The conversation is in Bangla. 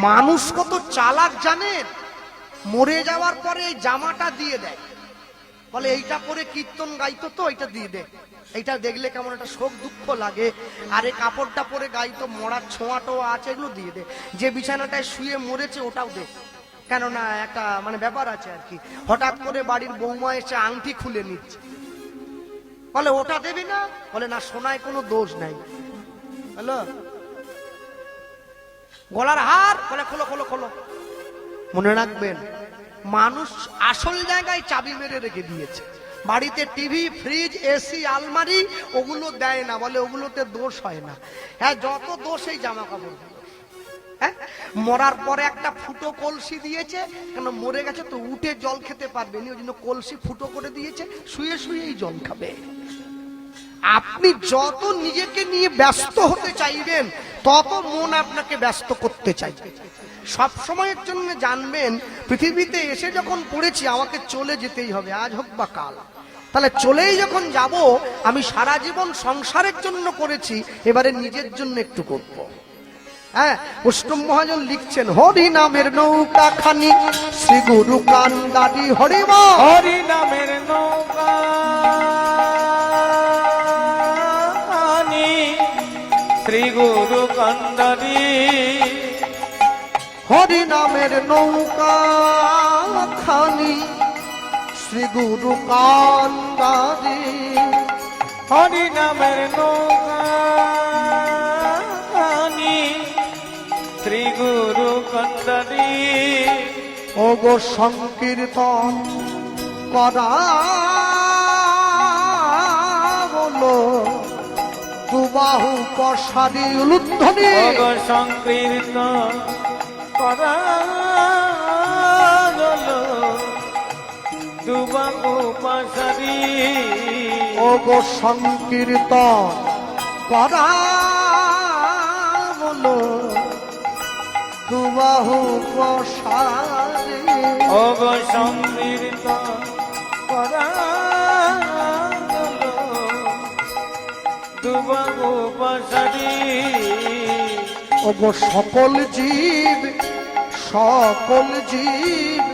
মানুষ কত চালাক জানেন, মরে যাওয়ার পরে এই জামাটা দিয়ে দেয়, বলে এইটা পরে কীর্তন গাইতো তো এটা দিয়ে দে, এইটা দেখলে কেমন একটা শোক দুঃখ লাগে, আর এই কাপড়টা পরে গাইতো, মরার ছোঁয়া টোয়া আছে এগুলো দিয়ে দে, যে বিছানাটায় শুয়ে মরেছে ওটাও দে। কেননা একটা মানে ব্যাপার আছে আর কি, হঠাৎ করে বাড়ির বৌমা এসে আংটি খুলে নিচ্ছে, বলে ওটা দেবি না, বলে না সোনায় কোনো দোষ নাই, হ্যালো গলার হার, বলে খোলো খোলো খোলো। মনে রাখবেন মানুষ আসল জায়গায় চাবি মেরে রেখে দিয়েছে, বাড়িতে টিভি ফ্রিজ এসি আলমারি ওগুলো দেয় না, বলে ওগুলোতে দোষ হয় না। হ্যাঁ যত দোষ এই জামা কাপড়, হ্যাঁ মরার পরে একটা ফুটো কলসি দিয়েছে, কেন মরে গেছে তো উঠে জল খেতে পারবে না, ওই জন্য কলসি ফুটো করে দিয়েছে, শুয়ে শুয়েই জল খাবে। আপনি যত নিজেকে নিয়ে ব্যস্ত হতে চাইবেন তত মন আপনাকে ব্যস্ত করতে চাইবে। সব সময়ের জন্য জানবেন পৃথিবীতে এসে যখন পড়েছি আমাকে চলে যেতেই হবে, আজ হোক বা কাল। তাহলে চলেই যখন যাব, আমি সারা জীবন সংসারের জন্য করেছি, এবারে নিজের জন্য একটু করব। হ্যাঁ অষ্টম মহাজন লিখছেন, হরি নামের নৌকা খানি শ্রী গুরু কান্দারি হরিমা, হরি নামের নৌকা শ্রী গুরু কান্দারি, হরি নামের নৌকা খানি শ্রী গুরু কান্দারি, হরি নামের নৌকা শ্রী গুরু কান্দারি। ও গো সংকীর্তন করা বলো দুবাহু পশারি উলুধ্বনি, ওগো সংকীর্তন করা বলো দুবাহু পশারি, ও গো সংকীর্তন করা বলো দুবাহু পশারি, ওগো সংকীর্তন করা বলো দুবাহু পশারি। ওগো সকল জীব সকল জীব